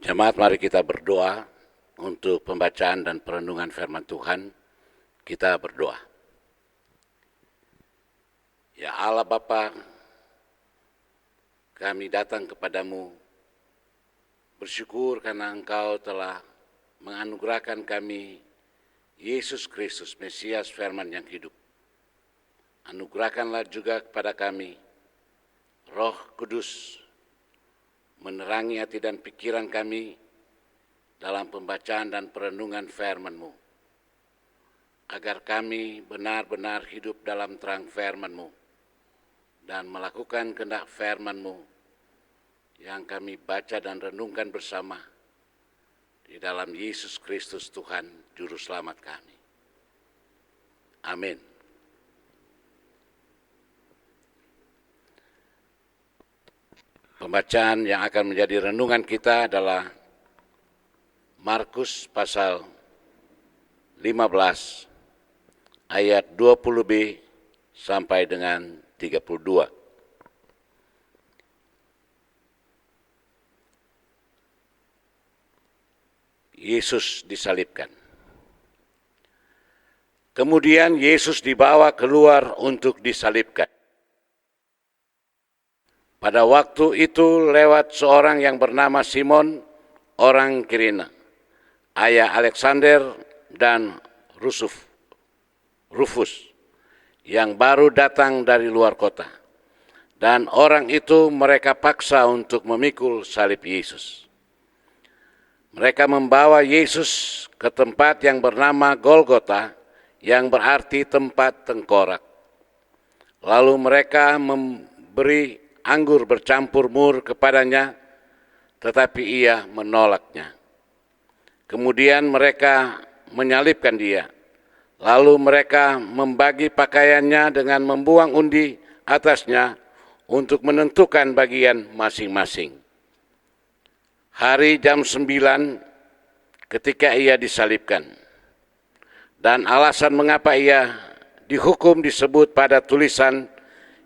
Jemaat, mari kita berdoa untuk pembacaan dan perenungan firman Tuhan. Kita berdoa. Ya Allah Bapa, kami datang kepadamu bersyukur karena Engkau telah menganugerahkan kami Yesus Kristus, Mesias firman yang hidup. Anugerahkanlah juga kepada kami Roh Kudus menerangi hati dan pikiran kami dalam pembacaan dan perenungan firman-Mu, agar kami benar-benar hidup dalam terang firman-Mu dan melakukan kehendak firman-Mu yang kami baca dan renungkan bersama di dalam Yesus Kristus Tuhan Juru Selamat kami. Amin. Pembacaan yang akan menjadi renungan kita adalah Markus pasal 15 ayat 20b sampai dengan 32. Yesus disalibkan. Kemudian Yesus dibawa keluar untuk disalibkan. Pada waktu itu lewat seorang yang bernama Simon, orang Kirene, ayah Alexander dan Rufus, yang baru datang dari luar kota. Dan orang itu mereka paksa untuk memikul salib Yesus. Mereka membawa Yesus ke tempat yang bernama Golgota, yang berarti tempat tengkorak. Lalu mereka memberi anggur bercampur mur kepadanya, tetapi ia menolaknya. Kemudian mereka menyalibkan dia. Lalu mereka membagi pakaiannya dengan membuang undi atasnya untuk menentukan bagian masing-masing. Hari jam 9 ketika ia disalibkan. Dan alasan mengapa ia dihukum disebut pada tulisan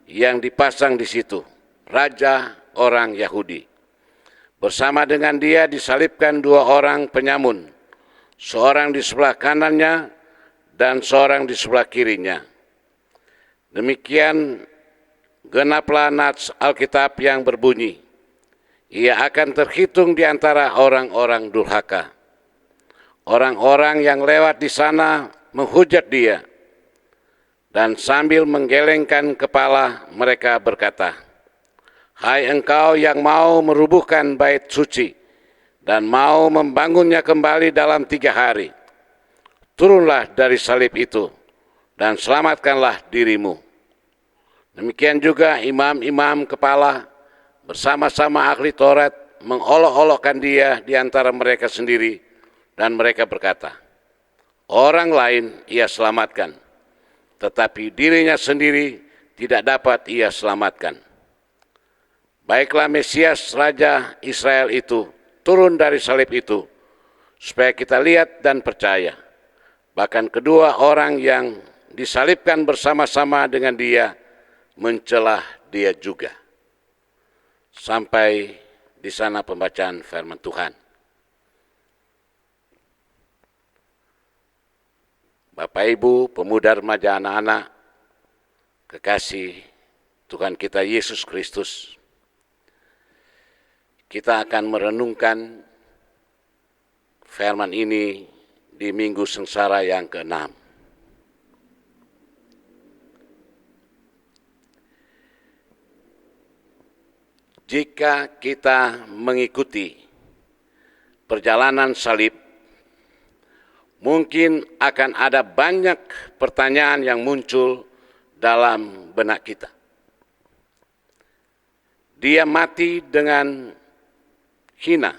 yang dipasang di situ, Raja orang Yahudi. Bersama dengan dia disalibkan dua orang penyamun, seorang di sebelah kanannya dan seorang di sebelah kirinya. Demikian genaplah nats Alkitab yang berbunyi, ia akan terhitung di antara orang-orang durhaka. Orang-orang yang lewat di sana menghujat dia, dan sambil menggelengkan kepala mereka berkata, "Hai engkau yang mau merubuhkan bait suci dan mau membangunnya kembali dalam 3 hari, turunlah dari salib itu dan selamatkanlah dirimu." Demikian juga imam-imam kepala bersama-sama ahli Taurat mengolok-olokkan dia di antara mereka sendiri, dan mereka berkata, "Orang lain ia selamatkan, tetapi dirinya sendiri tidak dapat ia selamatkan. Baiklah Mesias Raja Israel itu turun dari salib itu, supaya kita lihat dan percaya." Bahkan kedua orang yang disalibkan bersama-sama dengan dia mencelah dia juga. Sampai di sana pembacaan firman Tuhan. Bapak Ibu, pemuda, remaja, anak-anak, kekasih Tuhan kita Yesus Kristus, kita akan merenungkan firman ini di Minggu Sengsara yang ke-6. Jika kita mengikuti perjalanan salib, mungkin akan ada banyak pertanyaan yang muncul dalam benak kita. Dia mati dengan hina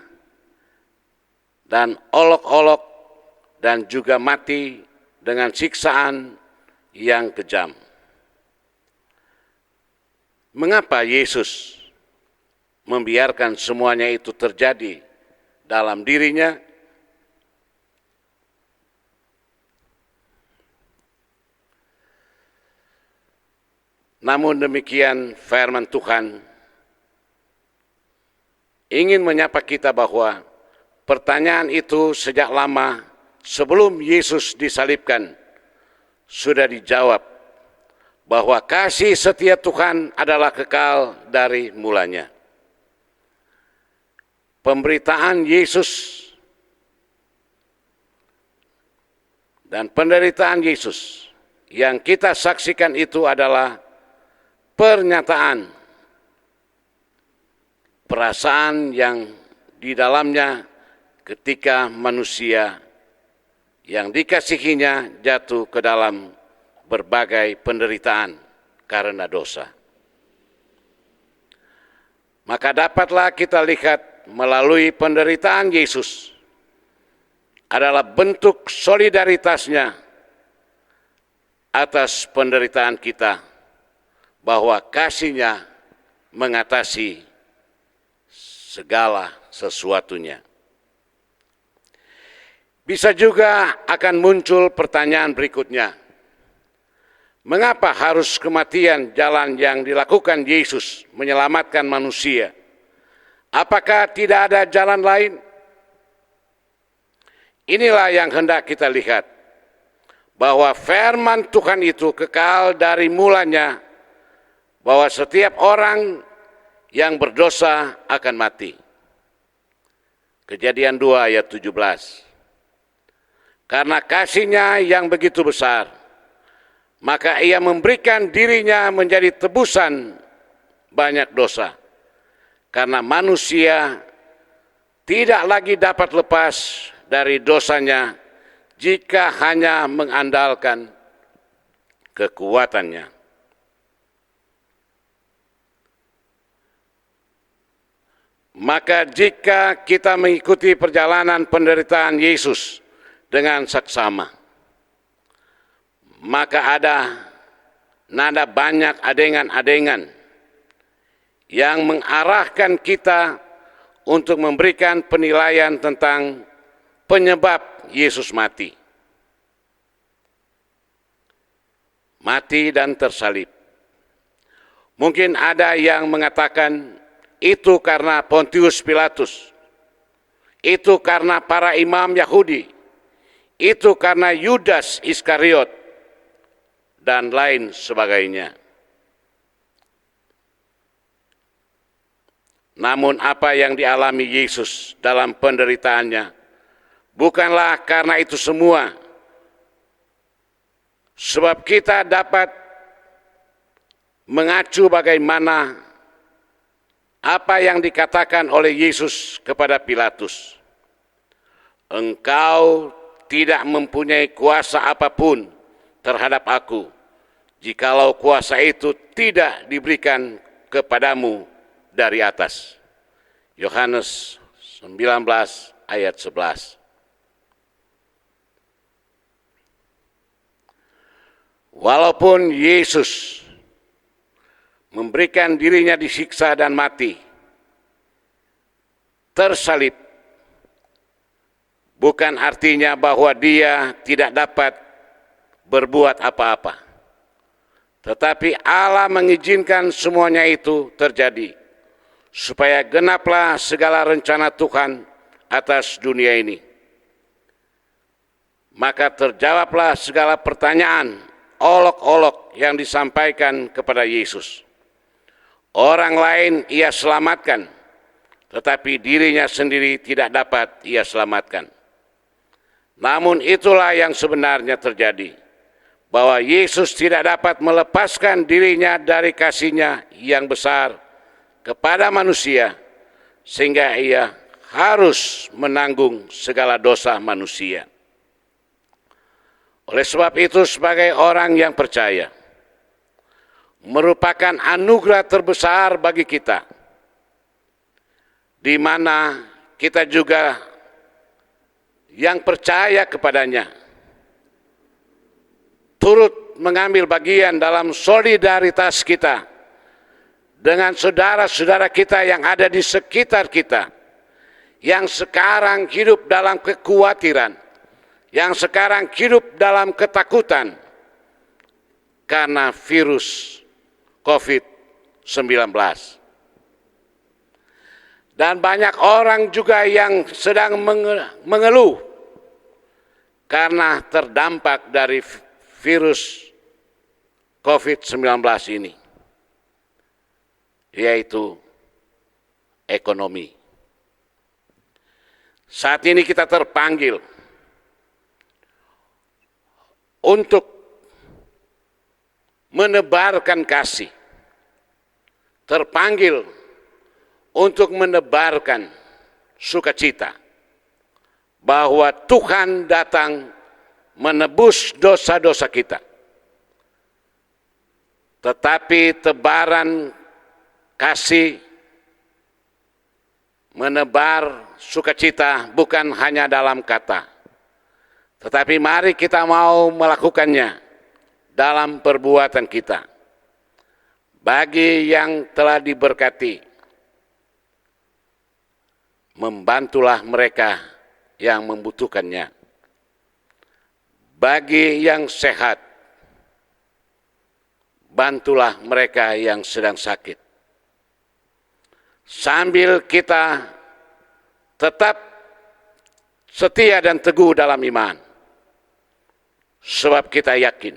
dan olok-olok, dan juga mati dengan siksaan yang kejam. Mengapa Yesus membiarkan semuanya itu terjadi dalam dirinya? Namun demikian firman Tuhan ingin menyapa kita bahwa pertanyaan itu sejak lama sebelum Yesus disalibkan sudah dijawab bahwa kasih setia Tuhan adalah kekal dari mulanya. Pemberitaan Yesus dan penderitaan Yesus yang kita saksikan itu adalah pernyataan perasaan yang di dalamnya ketika manusia yang dikasihinya jatuh ke dalam berbagai penderitaan karena dosa. Maka dapatlah kita lihat melalui penderitaan Yesus adalah bentuk solidaritasnya atas penderitaan kita, bahwa kasih-Nya mengatasi segala sesuatunya. Bisa juga akan muncul pertanyaan berikutnya. Mengapa harus kematian jalan yang dilakukan Yesus menyelamatkan manusia? Apakah tidak ada jalan lain? Inilah yang hendak kita lihat, bahwa firman Tuhan itu kekal dari mulanya, bahwa setiap orang yang berdosa akan mati. Kejadian 2 ayat 17. Karena kasih-Nya yang begitu besar, maka Ia memberikan diri-Nya menjadi tebusan banyak dosa. Karena manusia tidak lagi dapat lepas dari dosanya jika hanya mengandalkan kekuatannya. Maka jika kita mengikuti perjalanan penderitaan Yesus dengan saksama, maka ada nada banyak adengan-adengan yang mengarahkan kita untuk memberikan penilaian tentang penyebab Yesus mati. Mati dan tersalib. Mungkin ada yang mengatakan itu karena Pontius Pilatus, itu karena para imam Yahudi, itu karena Yudas Iskariot, dan lain sebagainya. Namun apa yang dialami Yesus dalam penderitaannya bukanlah karena itu semua. Sebab kita dapat mengacu bagaimana apa yang dikatakan oleh Yesus kepada Pilatus. Engkau tidak mempunyai kuasa apapun terhadap aku, jikalau kuasa itu tidak diberikan kepadamu dari atas. Yohanes 19 ayat 11. Walaupun Yesus memberikan diri-Nya disiksa dan mati, tersalib, bukan artinya bahwa Dia tidak dapat berbuat apa-apa. Tetapi Allah mengizinkan semuanya itu terjadi, supaya genaplah segala rencana Tuhan atas dunia ini. Maka terjawablah segala pertanyaan, olok-olok yang disampaikan kepada Yesus. Orang lain Ia selamatkan, tetapi diri-Nya sendiri tidak dapat Ia selamatkan. Namun itulah yang sebenarnya terjadi, bahwa Yesus tidak dapat melepaskan diri-Nya dari kasih-Nya yang besar kepada manusia, sehingga Ia harus menanggung segala dosa manusia. Oleh sebab itu, sebagai orang yang percaya, merupakan anugerah terbesar bagi kita, di mana kita juga yang percaya kepadanya turut mengambil bagian dalam solidaritas kita dengan saudara-saudara kita yang ada di sekitar kita, yang sekarang hidup dalam kekhawatiran, yang sekarang hidup dalam ketakutan karena virus COVID-19. Dan banyak orang juga yang sedang mengeluh karena terdampak dari virus COVID-19 ini, yaitu ekonomi. Saat ini kita terpanggil untuk menebarkan kasih, terpanggil untuk menebarkan sukacita bahwa Tuhan datang menebus dosa-dosa kita. Tetapi tebaran kasih, menebar sukacita bukan hanya dalam kata, tetapi mari kita mau melakukannya dalam perbuatan kita. Bagi yang telah diberkati, membantulah mereka yang membutuhkannya. Bagi yang sehat, bantulah mereka yang sedang sakit. Sambil kita tetap setia dan teguh dalam iman. Sebab kita yakin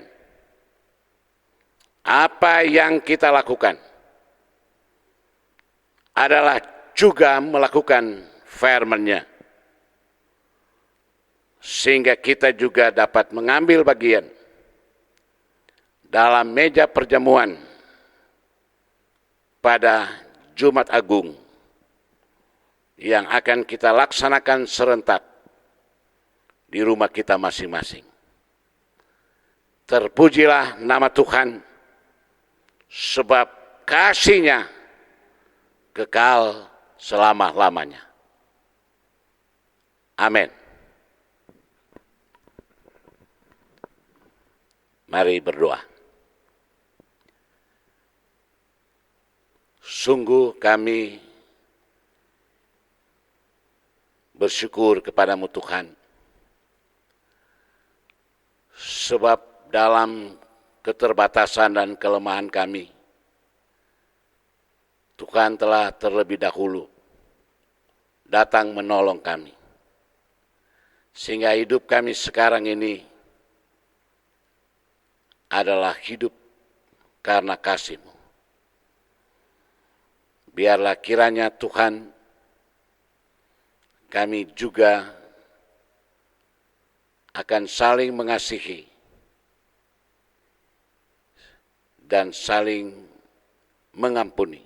apa yang kita lakukan adalah juga melakukan firman-Nya, sehingga kita juga dapat mengambil bagian dalam meja perjamuan pada Jumat Agung yang akan kita laksanakan serentak di rumah kita masing-masing. Terpujilah nama Tuhan, sebab kasih-Nya kekal selama-lamanya. Amin. Mari berdoa. Sungguh kami bersyukur kepadamu Tuhan, sebab dalam keterbatasan dan kelemahan kami, Tuhan telah terlebih dahulu datang menolong kami. Sehingga hidup kami sekarang ini adalah hidup karena kasih-Mu. Biarlah kiranya Tuhan, kami juga akan saling mengasihi dan saling mengampuni.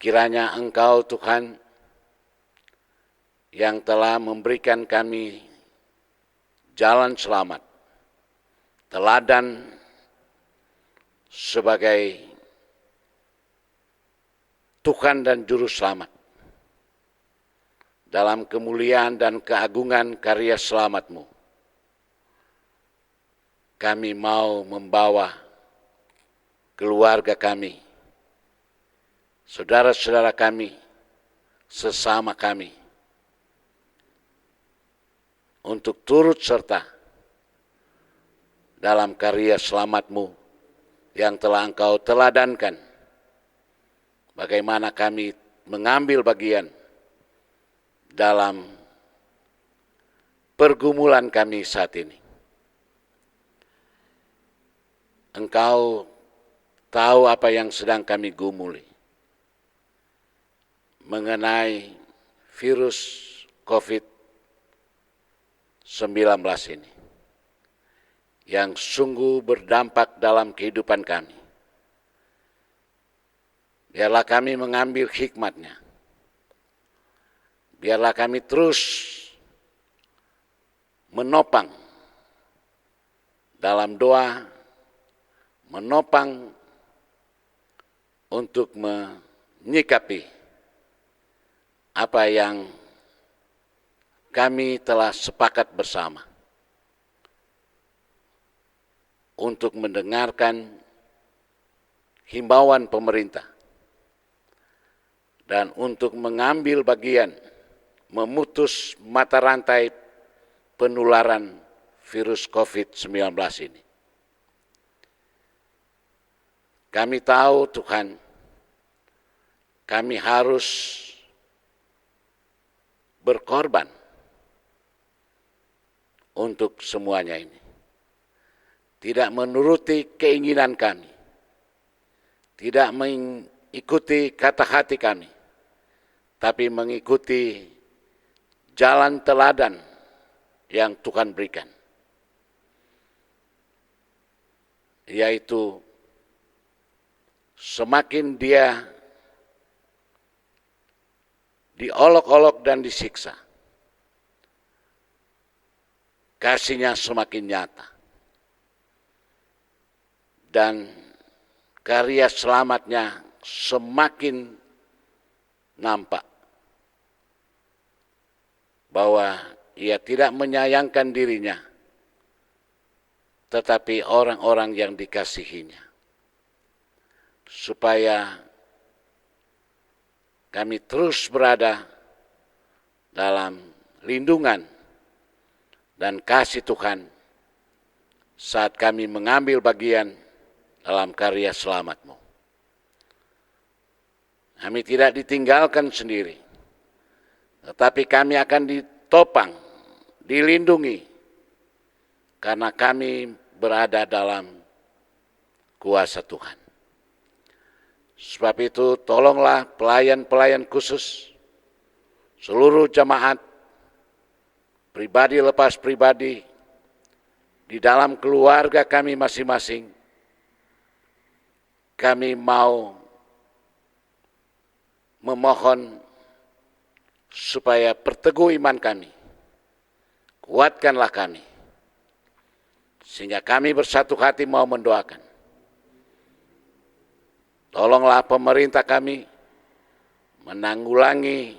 Kiranya Engkau Tuhan yang telah memberikan kami jalan selamat, teladan sebagai Tuhan dan Juru Selamat, dalam kemuliaan dan keagungan karya selamat-Mu, kami mau membawa keluarga kami, saudara-saudara kami, sesama kami, untuk turut serta dalam karya selamat-Mu yang telah Engkau teladankan. Bagaimana kami mengambil bagian dalam pergumulan kami saat ini. Engkau tahu apa yang sedang kami gumuli mengenai virus COVID-19 ini, yang sungguh berdampak dalam kehidupan kami. Biarlah kami mengambil hikmat-Nya. Biarlah kami terus menopang dalam doa, menopang untuk menyikapi apa yang kami telah sepakat bersama untuk mendengarkan himbauan pemerintah dan untuk mengambil bagian memutus mata rantai penularan virus COVID-19 ini. Kami tahu Tuhan, kami harus berkorban untuk semuanya ini. Tidak menuruti keinginan kami, tidak mengikuti kata hati kami, tapi mengikuti jalan teladan yang Tuhan berikan, yaitu semakin dia diolok-olok dan disiksa, kasihnya semakin nyata, dan karya selamatnya semakin nampak, bahwa ia tidak menyayangkan dirinya, tetapi orang-orang yang dikasihinya, supaya kami terus berada dalam lindungan dan kasih Tuhan saat kami mengambil bagian dalam karya selamat-Mu. Kami tidak ditinggalkan sendiri, tetapi kami akan ditopang, dilindungi, karena kami berada dalam kuasa Tuhan. Sebab itu tolonglah pelayan-pelayan khusus, seluruh jemaat, pribadi lepas pribadi, di dalam keluarga kami masing-masing. Kami mau memohon supaya perteguh iman kami, kuatkanlah kami, sehingga kami bersatu hati mau mendoakan. Tolonglah pemerintah kami menanggulangi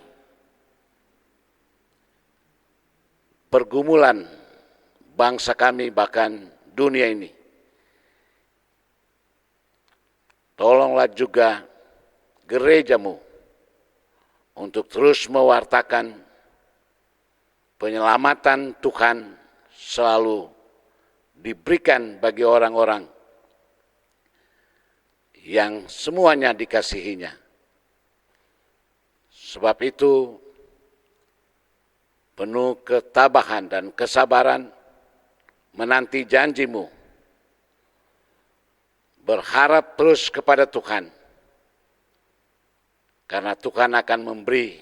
pergumulan bangsa kami, bahkan dunia ini. Tolonglah juga gereja-Mu untuk terus mewartakan penyelamatan Tuhan selalu diberikan bagi orang-orang yang semuanya dikasihinya. Sebab itu penuh ketabahan dan kesabaran menanti janji-Mu, berharap terus kepada Tuhan, karena Tuhan akan memberi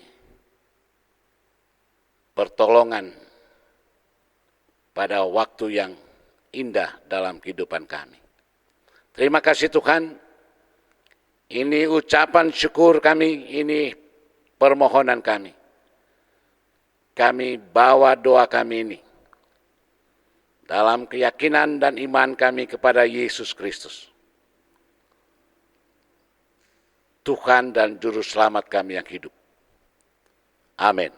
pertolongan pada waktu yang indah dalam kehidupan kami. Terima kasih Tuhan. Ini ucapan syukur kami, ini permohonan kami. Kami bawa doa kami ini dalam keyakinan dan iman kami kepada Yesus Kristus, Tuhan dan Juru Selamat kami yang hidup. Amin.